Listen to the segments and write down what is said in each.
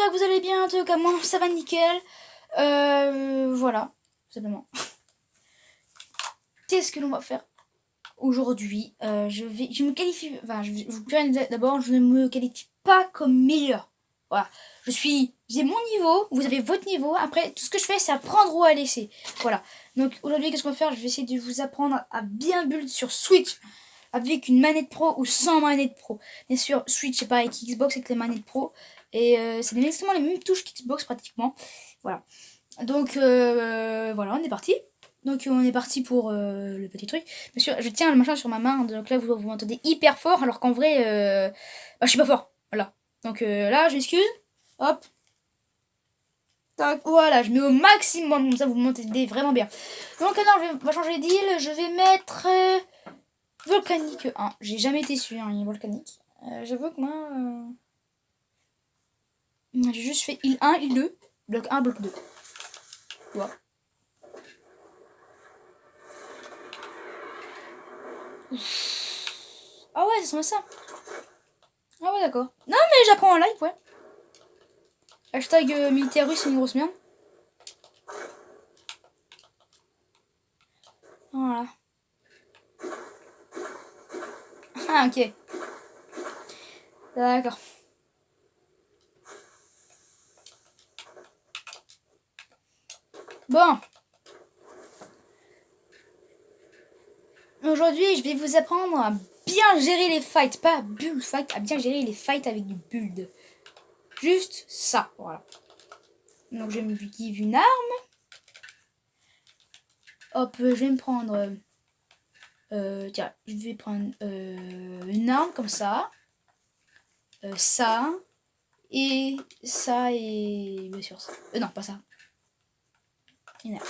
que vous allez bien, en tout cas moi ça va nickel. Voilà, tout simplement. Qu'est-ce que l'on va faire aujourd'hui? Je me qualifie, enfin je vous préviens d'abord, je ne me qualifie pas comme meilleur. Voilà, j'ai mon niveau, vous avez votre niveau, après tout ce que je fais c'est apprendre ou à laisser. Voilà, donc aujourd'hui qu'est-ce qu'on va faire? Je vais essayer de vous apprendre à bien build sur Switch. Avec une manette pro ou sans manette pro. Bien sûr, Switch c'est pareil qu'Xbox avec les manettes pro. Et c'est exactement les mêmes touches qu'Xbox pratiquement. Voilà. Donc voilà, on est parti. Donc on est parti pour le petit truc. Bien sûr, je tiens le machin sur ma main. Donc là, vous m'entendez hyper fort. Alors qu'en vrai, je suis pas fort. Voilà. Donc là, je m'excuse. Hop. Tac, voilà, je mets au maximum. Comme ça, vous m'entendez vraiment bien. Donc alors, on va changer d'île. Je vais mettre... Volcanique 1. J'ai jamais été sur un volcanique. J'avoue que moi... j'ai juste fait île 1, île 2. Bloc 1, bloc 2. Voilà. Ah ouais, ça ressemble à ça. Ah ouais, d'accord. Non, mais j'apprends en live, ouais. Hashtag militaire russe, c'est une grosse merde. Voilà. Ah, ok. D'accord. Bon. Aujourd'hui, je vais vous apprendre à bien gérer les fights. Pas build fight, à bien gérer les fights avec du build. Juste ça, voilà. Donc, je me give une arme. Hop, je vais me prendre... tiens, je vais prendre une arme comme ça. Ça. Et ça et... bien sûr ça. Non, pas ça. Une arme.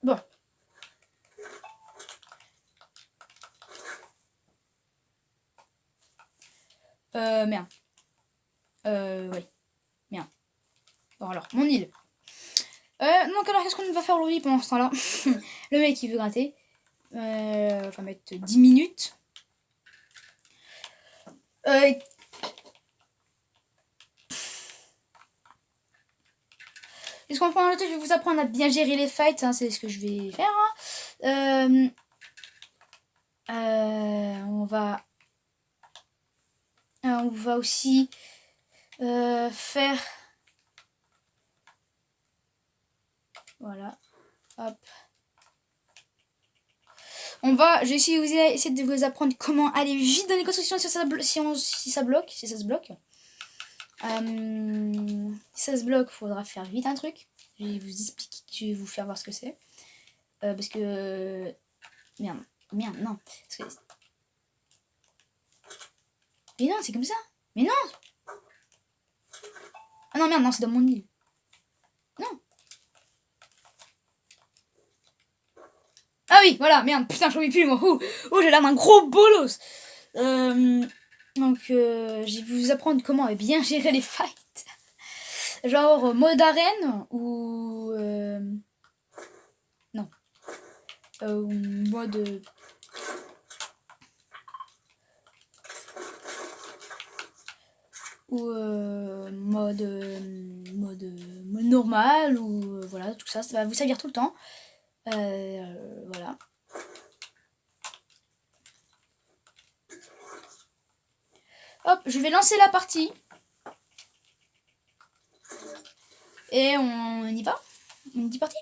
Bon. Merde. Oui. Merde. Bon alors, mon île. Donc alors, qu'est-ce qu'on va faire aujourd'hui pendant ce temps-là? Le mec, il veut gratter. On va mettre 10 minutes. Qu'est-ce qu'on prend? Je vais vous apprendre à bien gérer les fights. Hein, c'est ce que je vais faire. Hein. On va aussi faire... Voilà. Hop. Je vais essayer de vous apprendre comment aller vite dans les constructions si ça bloque. Si ça se bloque. Si ça se bloque, il faudra faire vite un truc. Je vais vous expliquer, je vais vous faire voir ce que c'est. Parce que... Merde, non. Parce que... Mais non, c'est comme ça. Mais non. Ah non, merde, non, c'est dans mon île. Non. Ah oui, voilà, merde, putain, j'en ai plus, moi. J'ai l'air d'un gros bolos. Donc, je vais vous apprendre comment bien gérer les fights. Genre, mode arène ou... non. Mode... ou mode normal ou voilà, tout ça, ça va vous servir tout le temps. Voilà. Hop, je vais lancer la partie. Et on y va. On est parti.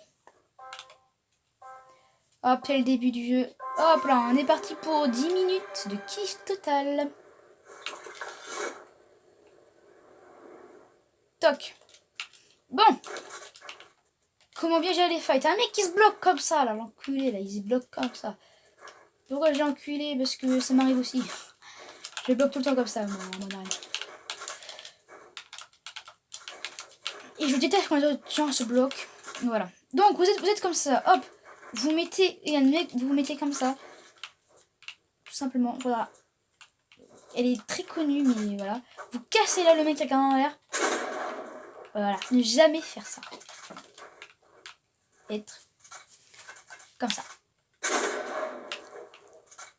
Hop, c'est le début du jeu. Hop là, on est parti pour 10 minutes de kiff total. Toc. Bon. Comment bien gérer les fights? Un mec qui se bloque comme ça, là, l'enculé, là, il se bloque comme ça. Pourquoi j'ai enculé? Parce que ça m'arrive aussi. Je bloque tout le temps comme ça, moi, en mode arène. Et je déteste quand les autres gens se bloquent. Voilà. Donc, vous êtes comme ça, hop. Vous mettez, et un mec, vous vous mettez comme ça. Tout simplement, voilà. Elle est très connue, mais voilà. Vous cassez là le mec qui a quelqu'un en l'air. Voilà. Ne jamais faire ça. Être comme ça.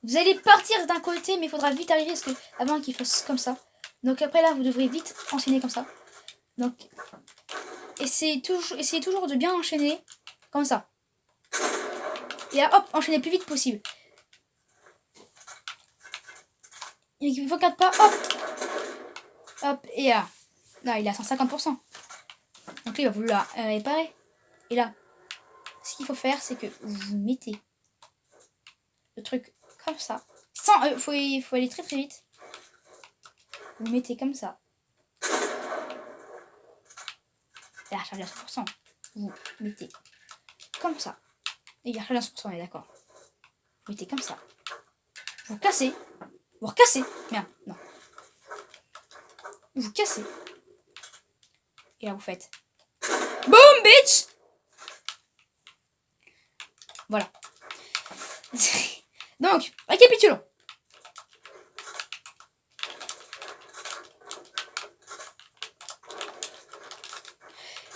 Vous allez partir d'un côté, mais il faudra vite arriver parce que avant qu'il fasse comme ça. Donc après là, vous devrez vite enchaîner comme ça. Donc essayez toujours de bien enchaîner comme ça. Et là, hop, enchaînez le plus vite possible. Il ne faut 4 pas, hop. Hop, et là. Là, il est à 150%. Donc là, il va vouloir réparer. Et là, ce qu'il faut faire, c'est que vous mettez le truc comme ça. Sans, faut aller très très vite. Vous mettez comme ça. Et la charge à 100%. Vous mettez comme ça. Et il y a charge à 100%, on est d'accord. Vous mettez comme ça. Vous cassez. Vous recassez. Merde, non. Vous cassez. Et là, vous faites. Boom, bitch! Voilà. Donc, récapitulons.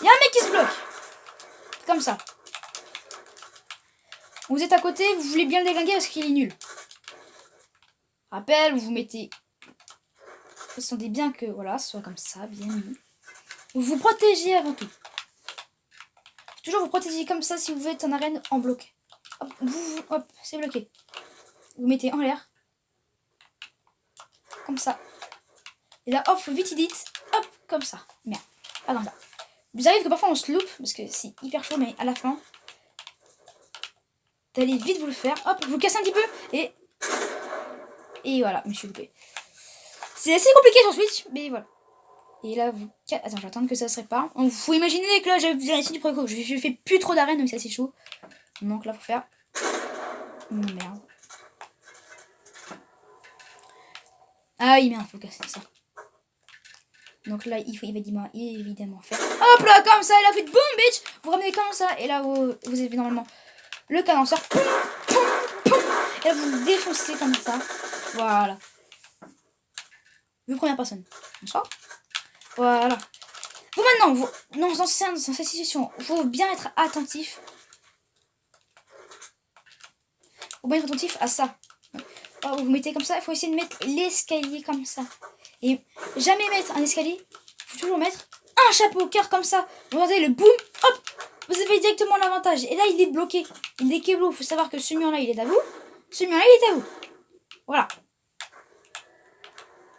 Il y a un mec qui se bloque. Comme ça. Vous êtes à côté, vous voulez bien le déglinguer parce qu'il est nul. Rappel, vous mettez... Vous sentez bien que, voilà, ce soit comme ça, bien mis. Vous vous protégez avant tout. Toujours vous protéger comme ça si vous êtes en arène en bloc. Hop, hop, c'est bloqué. Vous mettez en l'air. Comme ça. Et là, hop, vite edit. Hop, comme ça. Merde. Ah non, là. Vous arrive que parfois on se loupe, parce que c'est hyper chaud, mais à la fin, d'aller vite vous le faire. Hop, vous cassez un petit peu, et voilà, je me suis loupé. C'est assez compliqué sur Switch, mais voilà. Et là, vous... Attends, je vais attendre que ça se répare. Il faut imaginer que là, j'ai essayé du premier coup. Je fais plus trop d'arènes, donc c'est assez chaud. Donc là, faut faire... Merde. Ah oui, merde, faut casser ça. Donc là, il va évidemment faire... Hop là, comme ça, et là, vous faites boum, bitch. Vous ramenez comme ça, et là, vous avez normalement le cadenceur. Et là, vous le défoncez comme ça. Voilà. Vue première personne. Bonsoir. Voilà. Vous maintenant, dans cette situation, il faut bien être attentif. Il faut bien être attentif à ça. Vous mettez comme ça, il faut essayer de mettre l'escalier comme ça. Et jamais mettre un escalier, il faut toujours mettre un chapeau au cœur comme ça. Vous regardez le boum, hop, vous avez directement l'avantage. Et là, il est bloqué. Il est keblo. Il faut savoir que ce mur-là, il est à vous. Ce mur-là, il est à vous. Voilà.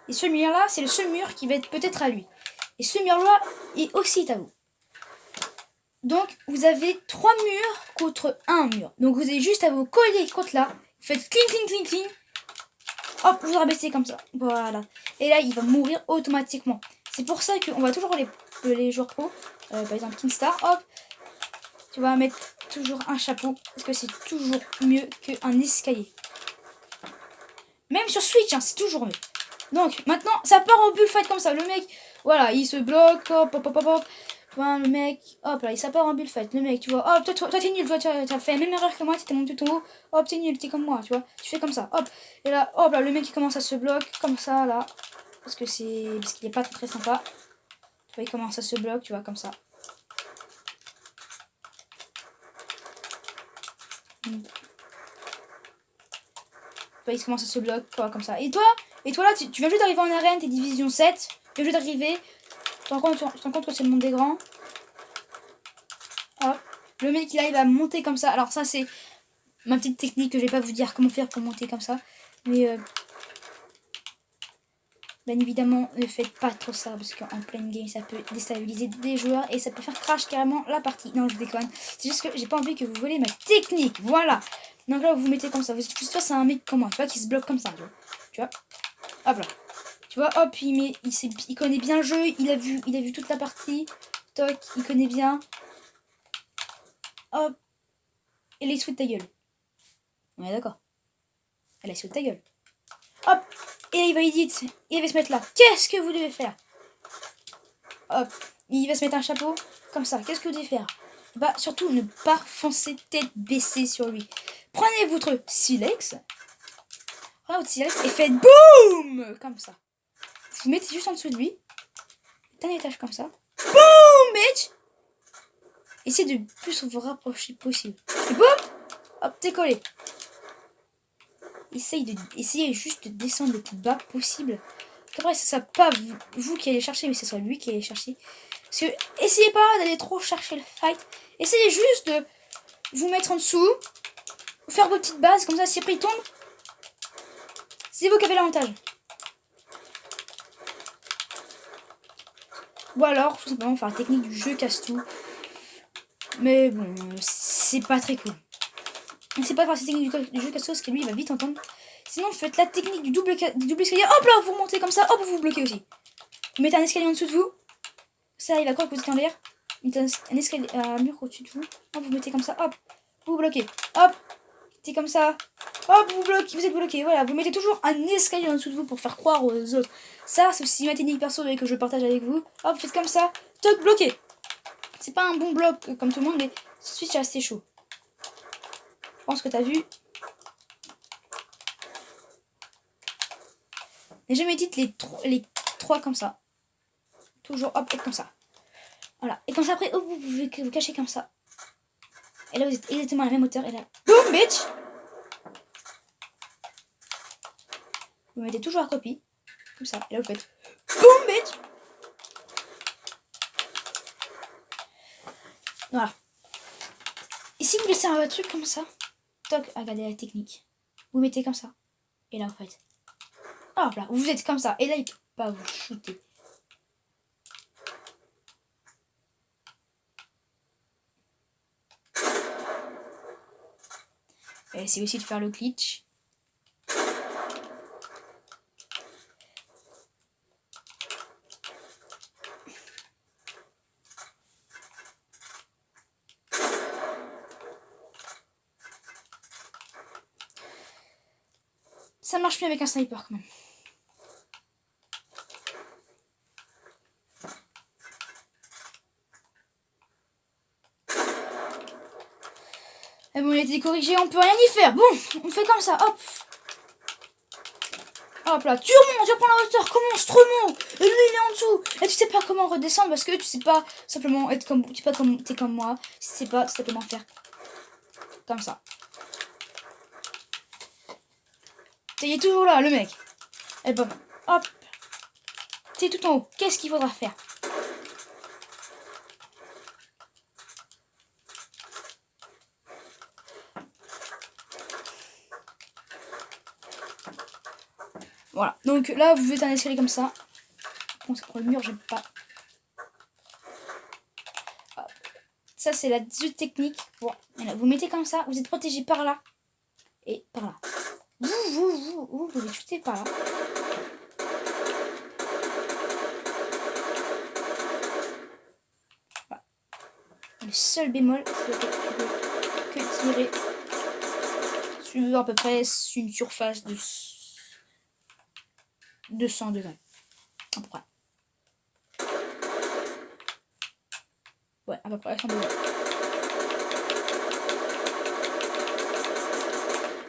Et ce mur-là, c'est le seul mur qui va être peut-être à lui. Et ce mur-là est aussi à vous. Donc, vous avez 3 murs contre 1 mur. Donc, vous avez juste à vous coller contre là. Vous faites cling, cling, cling, cling. Hop, vous rabaissez comme ça. Voilà. Et là, il va mourir automatiquement. C'est pour ça qu'on va toujours les joueurs pro. Par exemple, Kingstar. Hop. Tu vas mettre toujours un chapeau. Parce que c'est toujours mieux qu'un escalier. Même sur Switch, hein, c'est toujours mieux. Donc, maintenant, ça part en bullfight comme ça. Le mec, voilà, il se bloque. Hop, hop, hop, hop, hop. Le mec, hop là, ça part en bullfight. Le mec, tu vois, hop, toi t'es nul, tu as fait la même erreur que moi, t'es monté tout en haut. Hop, t'es nul, t'es comme moi, tu vois. Tu fais comme ça, hop. Et là, hop là, le mec il commence à se bloquer comme ça, là. Parce qu'il est pas très sympa. Tu vois, il commence à se bloquer, tu vois, comme ça. Tu vois, il commence à se bloquer, quoi, comme ça. Et toi là, tu viens juste d'arriver en arène, t'es division 7. Tu viens juste d'arriver. Tu te rends compte que c'est le monde des grands. Hop. Le mec il va monter comme ça. Alors ça c'est ma petite technique que je vais pas vous dire comment faire pour monter comme ça. Mais bien évidemment ne faites pas trop ça parce qu'en pleine game ça peut déstabiliser des joueurs et ça peut faire crash carrément la partie. Non je déconne. C'est juste que j'ai pas envie que vous voliez ma technique. Voilà. Donc là vous mettez comme ça. Vous êtes c'est un mec comme moi. Tu vois qui se bloque comme ça. Tu vois. Hop là. Tu vois hop il connaît bien le jeu. Il a vu toute la partie. Toc il connaît bien. Hop. Et les sous de ta gueule. On est d'accord. Elle a sous de ta gueule. Hop. Et il va edit. Il va se mettre là. Qu'est-ce que vous devez faire? Hop. Il va se mettre un chapeau. Comme ça. Qu'est-ce que vous devez faire? Bah, surtout ne pas foncer tête baissée sur lui. Prenez votre silex. Prenez votre silex et faites BOOM! Comme ça. Vous mettez juste en dessous de lui. Un étage comme ça. BOOM, bitch! Essayez de plus vous rapprocher possible. Et boum! Hop, t'es collé. essayez juste de descendre le plus bas possible. Qu'après, ce soit pas vous qui allez chercher, mais ce soit lui qui allait chercher. Parce que, essayez pas d'aller trop chercher le fight. Essayez juste de vous mettre en dessous. Faire vos petites bases, comme ça, si après il tombe, c'est vous qui avez l'avantage. Ou alors, tout simplement, faire la technique du jeu casse-tout. Mais bon, c'est pas très cool. C'est pas faire cette technique du jeu casse-tout, parce que lui, il va vite entendre. Sinon, faites la technique du double escalier. Hop là, vous remontez comme ça, hop, vous vous bloquez aussi. Vous mettez un escalier en dessous de vous. Ça, il va croire que vous êtes en l'air. Vous mettez un escalier, un mur au-dessus de vous. Hop, vous mettez comme ça, hop, vous bloquez. Hop, c'est comme ça. Hop, vous bloquez, vous êtes bloqué. Voilà, vous mettez toujours un escalier en dessous de vous pour faire croire aux autres. Ça, c'est aussi ma technique perso que je partage avec vous. Hop, vous faites comme ça, toc, bloqué. C'est pas un bon bloc comme tout le monde, mais ce switch est assez chaud. Je pense que t'as vu. Et je médite les trois comme ça. Toujours, hop, comme ça. Voilà. Et comme ça, après, hop, vous pouvez vous cacher comme ça. Et là, vous êtes exactement à la même hauteur. Et là, boum, bitch! Vous mettez toujours à copie. Comme ça. Et là, vous faites boum, bitch! Voilà. Et si vous laissez un truc comme ça, toc, regardez la technique. Vous mettez comme ça. Et là, vous faites. Hop là, vous êtes comme ça. Et là, il peut pas vous shooter. Et essayez aussi de faire le glitch. Ça marche mieux avec un sniper quand même. Et bon, il a été corrigé, on peut rien y faire. Bon, on fait comme ça, hop. Hop là, tu remontes, tu reprends la hauteur, commence, tu remontes. Et lui, il est en dessous. Et tu sais pas comment redescendre parce que tu sais pas simplement être comme... Tu sais pas comme t'es comme moi. Tu sais pas tout simplement faire comme ça. Il est toujours là, le mec. Et bon, hop. T'es tout en haut. Qu'est-ce qu'il faudra faire? Voilà. Donc là, vous faites un escalier comme ça. Bon, c'est pour le mur, j'aime pas. Hop. Ça, c'est la deuxième technique. Bon, voilà. Vous mettez comme ça. Vous êtes protégé par là. Et par là. Vous pouvez shooter par là. Voilà. Le seul bémol, c'est que tirer sur à peu près une surface de 200 degrés. À peu près. Ouais, à peu près 100 degrés.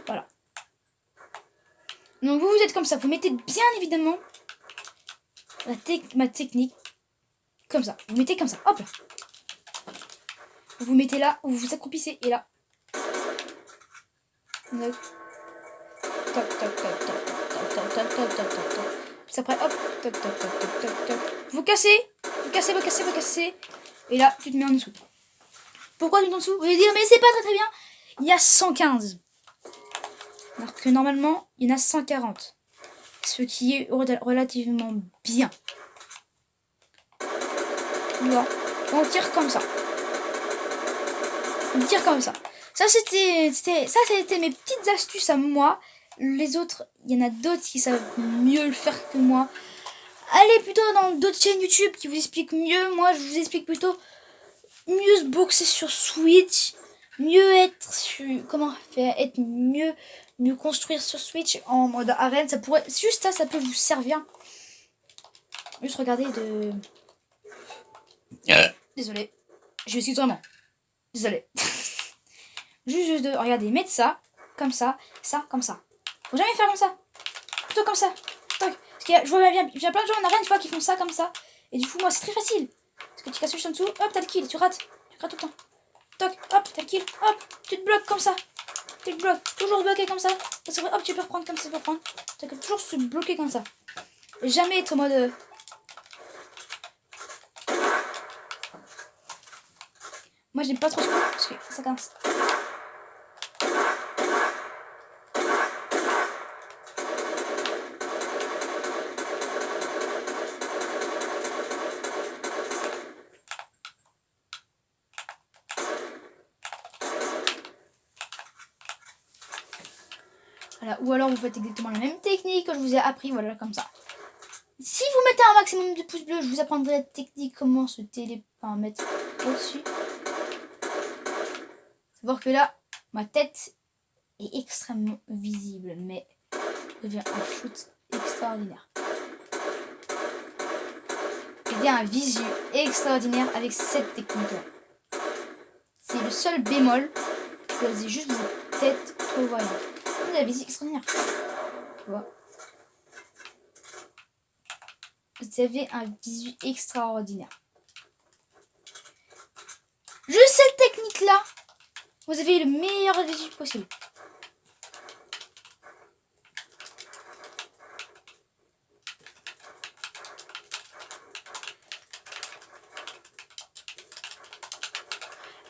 Voilà. Donc vous êtes comme ça. Vous mettez bien évidemment ma technique comme ça. Vous mettez comme ça. Hop là. Vous mettez là, vous vous accroupissez et là. Toc, toc, toc, toc, toc, toc, toc, toc, toc, toc, toc. Puis après, hop, toc, toc, toc, toc, toc, toc. Vous cassez, vous cassez, vous cassez, vous cassez. Et là, tu te mets en dessous. Pourquoi tu te mets en dessous? Vous allez dire, mais c'est pas très très bien. Il y a 115. Alors que normalement, il y en a 140. Ce qui est relativement bien. Voilà. On tire comme ça. On tire comme ça. Ça, c'était mes petites astuces à moi. Les autres, il y en a d'autres qui savent mieux le faire que moi. Allez plutôt dans d'autres chaînes YouTube qui vous expliquent mieux. Moi, je vous explique plutôt mieux se boxer sur Switch. Mieux être sur... Comment faire? Être mieux construire sur Switch en mode arène. Ça pourrait... Juste ça peut vous servir. Juste regarder de... Désolé. Je m'excuse vraiment. Désolé. juste de regarder, mettre ça, comme ça, comme ça. Faut jamais faire comme ça. Plutôt comme ça. Toc. Parce qu'il y a, je vois bien, il y a plein de gens en arène, tu vois, qui font ça comme ça. Et du coup, moi, c'est très facile. Parce que tu casses juste en dessous, hop, t'as le kill, tu rates tout le temps. Toc, hop, t'as le kill, hop, tu te bloques comme ça. Tu te bloques. Toujours bloqué comme ça. Parce que hop, tu peux reprendre comme ça, tu peux reprendre. Tu peux toujours se bloquer comme ça. Et jamais être en mode... Moi, j'aime pas trop ce coup. Parce que ça commence. Voilà. Ou alors vous faites exactement la même technique que je vous ai appris, voilà, comme ça. Si vous mettez un maximum de pouces bleus, je vous apprendrai la technique comment se mettre au-dessus. Savoir que là, ma tête est extrêmement visible, mais devient un shoot extraordinaire. Il y a un visu extraordinaire avec cette technique-là. C'est le seul bémol. Vous juste votre tête trop voyante. La visu extraordinaire. Tu vois. Vous avez un visu extraordinaire. Juste cette technique-là, vous avez le meilleur visu possible.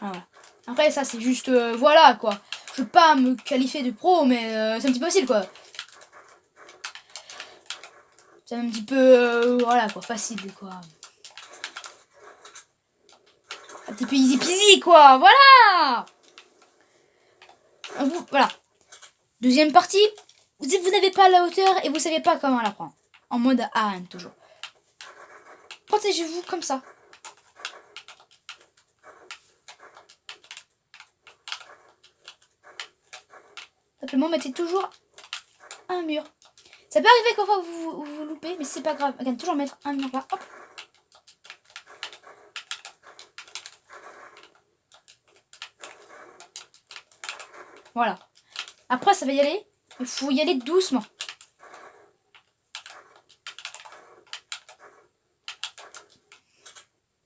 Voilà. Après, ça, c'est juste... voilà, quoi. Je veux pas me qualifier de pro, mais c'est un petit peu facile, quoi. C'est un petit peu... voilà, quoi. Facile, quoi. Un petit peu easy peasy, quoi. Voilà. Voilà. Deuxième partie. Vous n'avez pas la hauteur et vous savez pas comment la prendre. En mode arène, toujours. Protégez-vous comme ça. Simplement, mettez toujours un mur. Ça peut arriver qu'en fois vous loupez, mais c'est pas grave. Regarde, toujours mettre un mur là. Hop. Voilà. Après, ça va y aller. Il faut y aller doucement.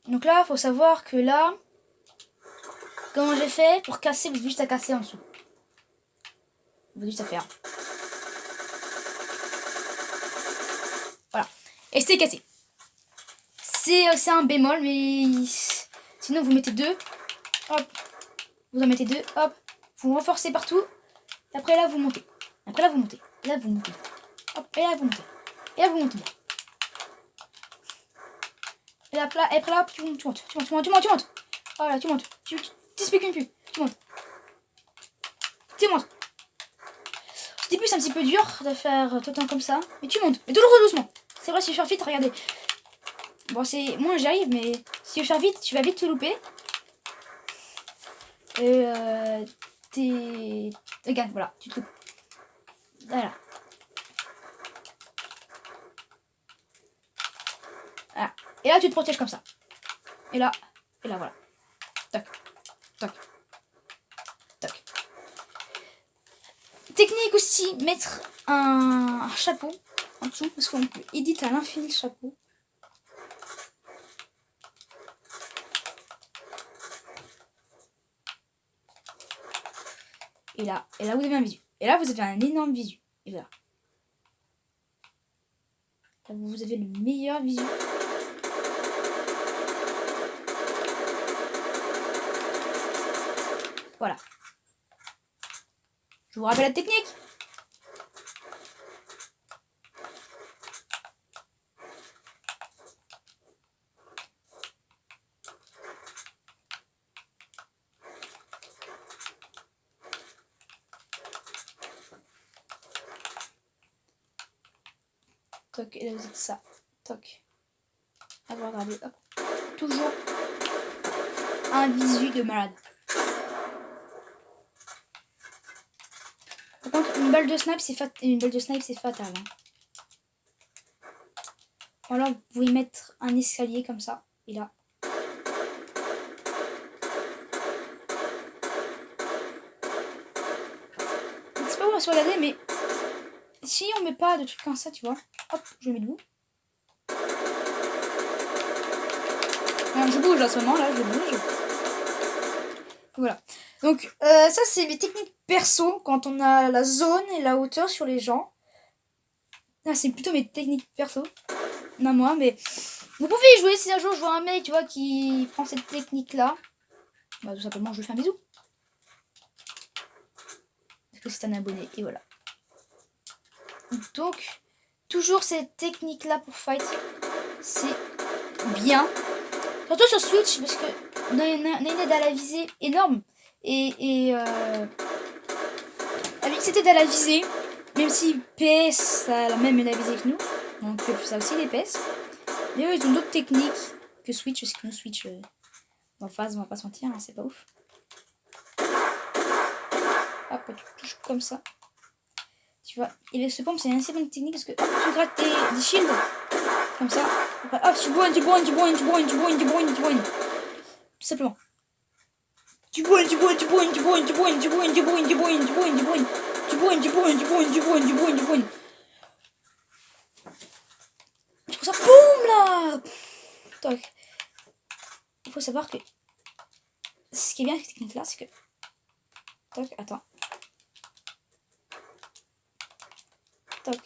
Donc là, il faut savoir que là, comment j'ai fait pour casser, vous avez juste à casser en dessous. Vous avez juste à faire. Voilà. Et c'est cassé. C'est un bémol, mais sinon vous mettez deux. Hop. Vous en mettez deux. Hop. Vous renforcez partout. Et après là, vous montez. Après là, vous montez. Et là, vous montez. Hop. Et là, vous montez. Et là, vous montez. Et là, et après là, tu montes. Voilà, tu montes. Tu spécules plus. Tu montes. Tu montes. Au début, c'est un petit peu dur de faire tout le temps comme ça. Mais tu montes. Mais toujours doucement. C'est vrai, si je fais vite, regardez. Bon, c'est... Moi, j'y arrive, mais si je fais vite, tu vas vite te louper. Et regarde, voilà, tu te loupes. Voilà. Voilà. Et là, tu te protèges comme ça. Et là, voilà. Tac, tac, tac. Technique aussi, mettre un chapeau en dessous, parce qu'on peut éditer à l'infini le chapeau. Et là, vous avez un visu. Et là, vous avez un énorme visu. Et voilà. Là, vous avez le meilleur visu. Voilà. Je vous rappelle la technique. Toc, et là vous êtes ça. Toc. À vous regarder, hop. Toujours un visu de malade. Par contre, une balle de snipe, c'est fatal. Hein. Ou alors, vous pouvez mettre un escalier comme ça. Et là. C'est pas où on va se regarder, mais si on met pas de trucs comme ça, tu vois. Hop, je me mets debout. Alors, je bouge à ce moment là, je bouge. Voilà. Donc ça c'est mes techniques perso quand on a la zone et la hauteur sur les gens. Ah, c'est plutôt mes techniques perso. Non moi mais vous pouvez y jouer si un jour je vois un mec tu vois qui prend cette technique là. Bah tout simplement je lui fais un bisou. Parce que c'est un abonné et voilà. Donc toujours cette technique là pour fight. C'est bien. Surtout sur Switch parce que on a une aide à la visée énorme. Et avec cette aide à la visée, même si PS ça a la même aide à la visée que nous, donc ça aussi les PS, mais eux ils ont d'autres techniques que Switch, parce que nous Switch en phase, on va pas se mentir, hein, c'est pas ouf. Hop, tu touches comme ça. Tu vois, et avec ce pompe c'est une assez bonne technique parce que hop, tu grattes des shields, comme ça, après hop, tu boines. Tout simplement. Tu boines. Je trouve ça boum là. Donc, il faut savoir que ce qui est bien avec cette technique là, c'est que toc, attends. Toc.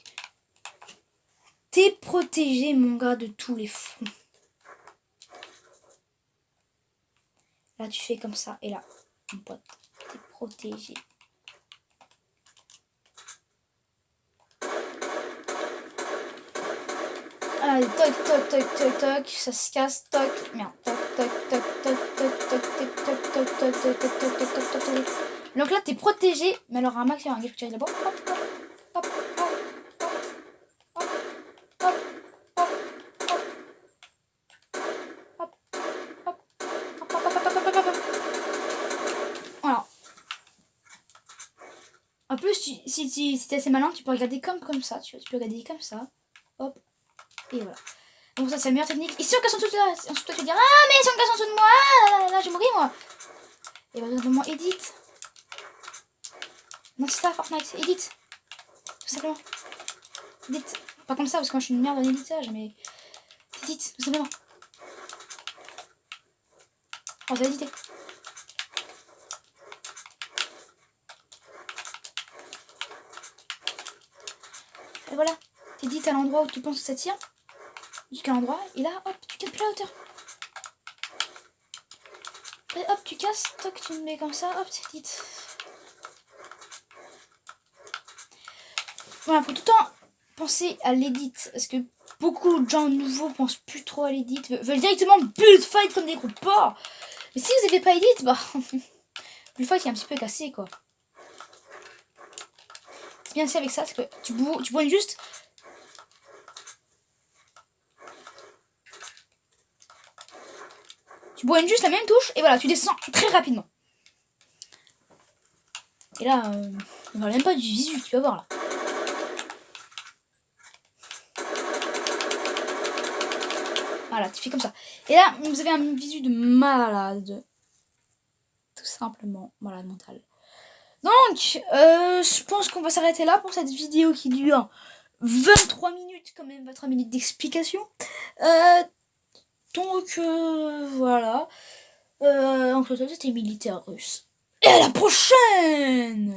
T'es protégé mon gars de tous les fronts. Là tu fais comme ça et là, mon pote, t'es protégé. Allez, toc, ça se casse, toc, merde, toc. Donc là t'es protégé, mais alors un maximum, il faut tirer d'abord, hop. Voilà. En plus, si t'es assez malin, tu peux regarder comme ça, tu vois, tu peux regarder comme ça, hop, et voilà. Donc ça c'est la meilleure technique. Et si on casse en dessous de là, ensuite toi tu vas dire ah mais si on casse en dessous de moi, là je mourrai moi. Et bah tout simplement edit. Non c'est ça Fortnite, edit. Tout simplement. Edit. Pas comme ça parce que moi je suis une merde en éditage mais edit tout simplement. Oh ça va éditer. Et voilà. T'édites à l'endroit où tu penses que ça tire. Jusqu'à l'endroit et là hop tu casses plus la hauteur. Et hop tu casses, toc tu me mets comme ça, hop t'édites. Voilà, faut tout le temps penser à l'edit, parce que beaucoup de gens nouveaux pensent plus trop à l'edit, veulent directement build fight comme des gros porcs. Mais si vous n'avez pas edit, bah le fight est un petit peu cassé quoi. C'est bien aussi avec ça, c'est que tu boines juste. Tu boines juste la même touche et voilà, tu descends très rapidement. Et là, on parle même pas du visu, tu vas voir là. Voilà, tu fais comme ça. Et là, vous avez un visu de malade. Tout simplement, malade mental. Donc, je pense qu'on va s'arrêter là pour cette vidéo qui dure 23 minutes, quand même, 23 minutes d'explication. Donc, voilà. Donc, c'était militaire russe. Et à la prochaine!